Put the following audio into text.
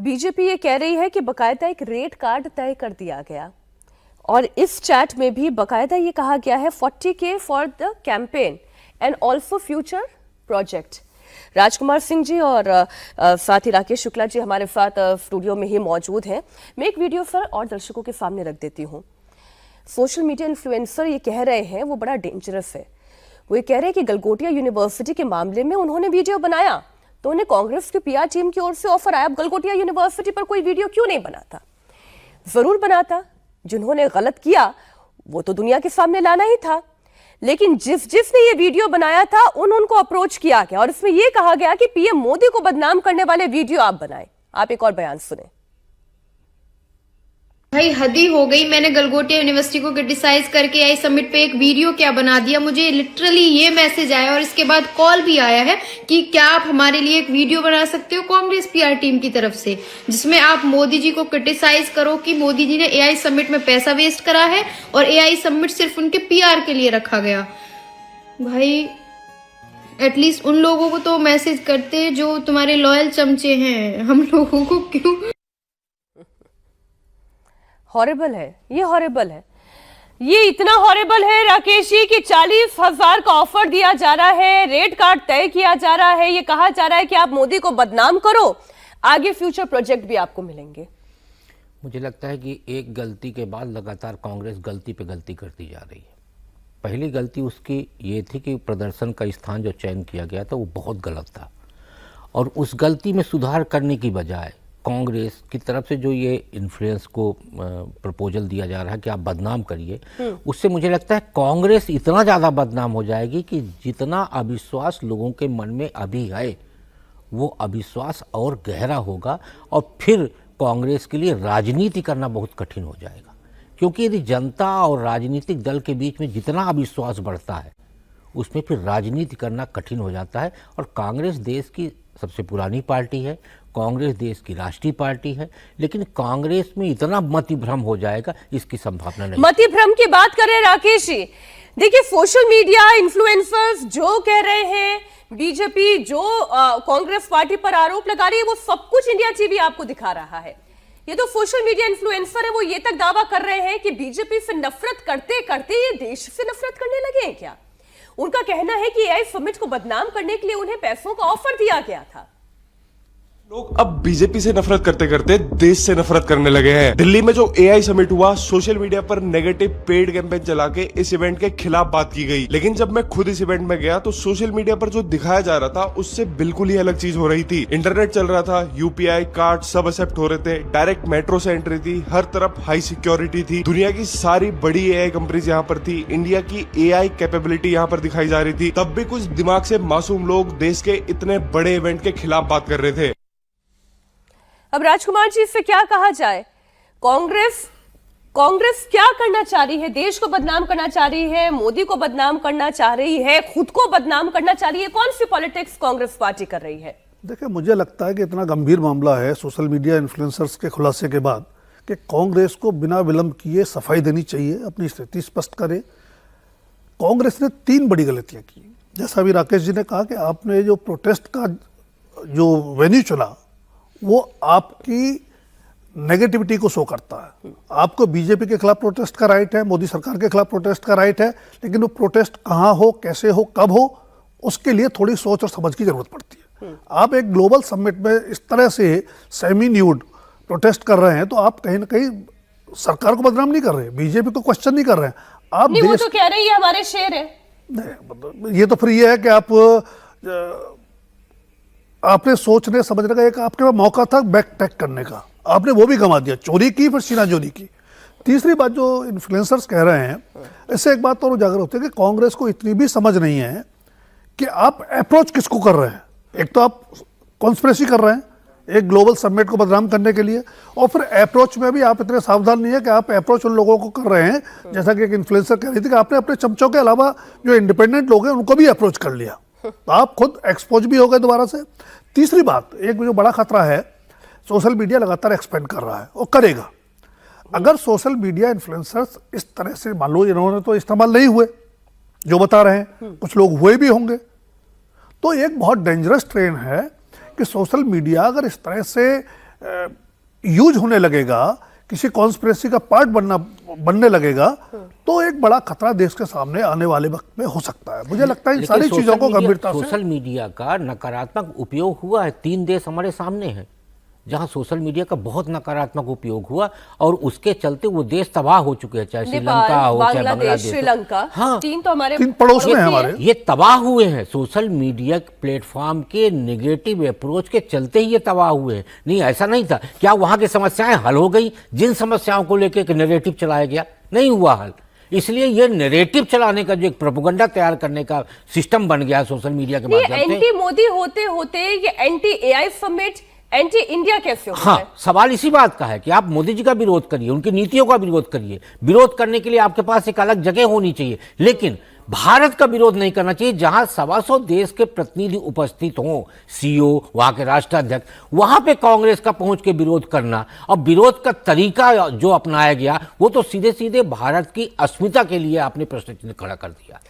BJP ये कह रही है कि बकायदा एक रेट कार्ड तय कर दिया गया और इस चैट में भी बकायदा ये कहा गया है 40K for the campaign and also future project. Rajkumar Singh ji और साथ ही राकेश शुक्ला जी हमारे साथ स्टूडियो में ही मौजूद हैं। मैं एक वीडियो पर और दर्शकों के सामने रख देती हूँ। सोशल मीडिया इन्फ्लुएंसर ये कह रहे हैं वो बड़ा डेंजरस है। वो ये कह रहे हैं कि गलगोटिया यूनिवर्सिटी के मामले में उन्होंने वीडियो बनाया तो उन्हें कांग्रेस की पीआर टीम की ओर से ऑफर आया। अब गलगोटिया यूनिवर्सिटी पर कोई वीडियो क्यों नहीं बनाता? जरूर बनाता। जिन्होंने गलत किया वो तो दुनिया के सामने लाना ही था, लेकिन जिसने ये वीडियो बनाया था उनको अप्रोच किया गया और इसमें यह कहा गया कि पीएम मोदी को बदनाम करने वाले वीडियो आप बनाएं। आप एक और बयान सुने। भाई हद ही हो गई। मैंने गलगोटिया यूनिवर्सिटी को क्रिटिसाइज करके आई समिट पे एक वीडियो क्या बना दिया। मुझे लिटरली ये मैसेज आया और इसके बाद कॉल भी आया है कि क्या आप हमारे लिए एक वीडियो बना सकते हो कांग्रेस पीआर टीम की तरफ से, जिसमें आप मोदी जी को क्रिटिसाइज करो कि मोदी जी ने एआई समिट में पैसा वेस्ट करा है और एआई समिट सिर्फ उनके पीआर के लिए रखा गया। भाई एटलीस्ट उन लोगों को तो मैसेज करते जो तुम्हारे लॉयल चमचे हैं, हम लोगों को क्यों? हॉरिबल है ये, हॉरिबल है ये, इतना हॉरिबल है राकेश जी कि 40,000 का ऑफर दिया जा रहा है, रेट कार्ड तय किया जा रहा है, ये कहा जा रहा है कि आप मोदी को बदनाम करो, आगे फ्यूचर प्रोजेक्ट भी आपको मिलेंगे। मुझे लगता है कि एक गलती के बाद लगातार कांग्रेस गलती पे गलती करती जा रही है। पहली गलती उसकी ये थी कि प्रदर्शन का स्थान जो चयन किया गया था वो बहुत गलत था और उस गलती में सुधार करने की बजाय कांग्रेस की तरफ से जो ये इन्फ्लुएंस को प्रपोजल दिया जा रहा है कि आप बदनाम करिए, उससे मुझे लगता है कांग्रेस इतना ज़्यादा बदनाम हो जाएगी कि जितना अविश्वास लोगों के मन में अभी है वो अविश्वास और गहरा होगा और फिर कांग्रेस के लिए राजनीति करना बहुत कठिन हो जाएगा। क्योंकि यदि जनता और राजनीतिक दल के बीच में जितना अविश्वास बढ़ता है उसमें फिर राजनीति करना कठिन हो जाता है। और कांग्रेस देश की सबसे पुरानी पार्टी है, कांग्रेस देश की राष्ट्रीय पार्टी है, लेकिन कांग्रेस में इतना मति भ्रम हो जाएगा इसकी संभावना नहीं। मति भ्रम की बात करें राकेश जी, देखिए सोशल मीडिया इन्फ्लुएंसर्स जो कह रहे हैं, बीजेपी जो कांग्रेस पार्टी पर आरोप लगा रही है, वो सब कुछ इंडिया टीवी आपको दिखा रहा है। ये तो सोशल मीडिया इन्फ्लुएंसर है, वो ये तक दावा कर रहे हैं कि बीजेपी से नफरत करते करते ये देश से नफरत करने लगे हैं क्या? उनका कहना है कि एआई समिट को बदनाम करने के लिए उन्हें पैसों का ऑफर दिया गया था। लोग अब बीजेपी से नफरत करते करते देश से नफरत करने लगे हैं। दिल्ली में जो एआई समिट हुआ, सोशल मीडिया पर नेगेटिव पेड कैंपेन चला के इस इवेंट के खिलाफ बात की गई, लेकिन जब मैं खुद इस इवेंट में गया तो सोशल मीडिया पर जो दिखाया जा रहा था उससे बिल्कुल ही अलग चीज हो रही थी। इंटरनेट चल रहा था, यूपीआई कार्ड सब एक्सेप्ट हो रहे थे, डायरेक्ट मेट्रो से एंट्री थी, हर तरफ हाई सिक्योरिटी थी, दुनिया की सारी बड़ी एआई कंपनीज यहाँ पर थी, इंडिया की एआई कैपेबिलिटी यहाँ पर दिखाई जा रही थी। तब भी कुछ दिमाग से मासूम लोग देश के इतने बड़े इवेंट के खिलाफ बात कर रहे थे। अब राजकुमार जी इससे क्या कहा जाए? कांग्रेस क्या करना चाह रही है? देश को बदनाम करना चाह रही है, मोदी को बदनाम करना चाह रही है, खुद को बदनाम करना चाह रही है? कौन सी पॉलिटिक्स कांग्रेस पार्टी कर रही है? देखिए, मुझे लगता है कि इतना गंभीर मामला है सोशल मीडिया इन्फ्लुएंसर्स के खुलासे के बाद कि कांग्रेस को बिना विलंब किए सफाई देनी चाहिए, अपनी स्थिति स्पष्ट करे। कांग्रेस ने 3 बड़ी गलतियां की। जैसा अभी राकेश जी ने कहा कि आपने जो प्रोटेस्ट का जो वेन्यू चुना वो आपकी नेगेटिविटी को शो करता है। आपको बीजेपी के खिलाफ प्रोटेस्ट का राइट है, मोदी सरकार के खिलाफ प्रोटेस्ट का राइट है, लेकिन वो प्रोटेस्ट कहाँ हो, कैसे हो, कब हो, उसके लिए थोड़ी सोच और समझ की जरूरत पड़ती है। आप एक ग्लोबल समिट में इस तरह से सेमी न्यूड प्रोटेस्ट कर रहे हैं तो आप कहीं ना कहीं सरकार को बदनाम नहीं कर रहे, बीजेपी को क्वेश्चन नहीं कर रहे हैं आप। नहीं, वो तो कह रहे हैं हमारे शेर है। नहीं, ये तो फिर ये है कि आपने सोचने समझने का एक आपके पास मौका था बैक टैक करने का, आपने वो भी गंवा दिया, चोरी की फिर सीनाजोरी की। तीसरी बात जो इन्फ्लुएंसर्स कह रहे हैं, इससे एक बात तो उजागर होती है कि कांग्रेस को इतनी भी समझ नहीं है कि आप अप्रोच किसको कर रहे हैं। एक तो आप कॉन्स्पिरेसी कर रहे हैं एक ग्लोबल समिट को बदनाम करने के लिए, और फिर अप्रोच में भी आप इतने सावधान नहीं है कि आप अप्रोच उन लोगों को कर रहे हैं, जैसा कि एक इन्फ्लुएंसर कह रही थी कि आपने अपने चमचों के अलावा जो इंडिपेंडेंट लोग हैं उनको भी अप्रोच कर लिया, तो आप खुद एक्सपोज भी हो गए दोबारा से। तीसरी बात, एक जो बड़ा खतरा है, सोशल मीडिया लगातार एक्सपेंड कर रहा है और करेगा। अगर सोशल मीडिया इन्फ्लुएंसर्स इस तरह से, मान लो इन्होंने तो इस्तेमाल नहीं हुए जो बता रहे हैं, कुछ लोग हुए भी होंगे, तो एक बहुत डेंजरस ट्रेंड है कि सोशल मीडिया अगर इस तरह से यूज होने लगेगा, किसी कॉन्स्पिरेसी का पार्ट बनने लगेगा, तो एक बड़ा खतरा देश के सामने आने वाले वक्त में हो सकता है। मुझे लगता है इन लेकिन सारी चीजों को गंभीरता से सोशल मीडिया का नकारात्मक उपयोग हुआ है। 3 देश हमारे सामने हैं जहां सोशल मीडिया का बहुत नकारात्मक उपयोग हुआ और उसके चलते वो देश तबाह हो चुके हैं, चाहे श्रीलंका हो चाहे बांग्लादेश, श्रीलंका, हाँ, 3 तो हमारे 3 पड़ोस में हैं हमारे। ये तबाह हुए हैं सोशल मीडिया प्लेटफॉर्म के नेगेटिव अप्रोच के चलते ही ये तबाह हुए हैं। नहीं, ऐसा नहीं था। क्या वहां की समस्याएं हल हो गई? जिन समस्याओं को लेकर एक नैरेटिव चलाया गया, नहीं हुआ हल। इसलिए ये नैरेटिव चलाने का जो एक प्रोपेगेंडा तैयार करने का सिस्टम बन गया सोशल मीडिया के माध्यम से। एंटी मोदी होते होते ये anti AI summit anti India कैसे होता है? हाँ, सवाल इसी बात का है कि आप मोदी जी का विरोध करिए, उनकी नीतियों का विरोध करिए। विरोध करने के लिए आपके पास एक अलग जगह होनी चाहिए, लेकिन भारत का विरोध नहीं करना चाहिए जहां 125 देश के प्रतिनिधि उपस्थित हों, सीईओ, वहां के राष्ट्राध्यक्ष, वहां पे कांग्रेस का पहुंच के विरोध करना। और विरोध का तरीका जो अपनाया गया वो तो सीधे सीधे भारत की अस्मिता के लिए आपने प्रश्न चिन्ह खड़ा कर दिया।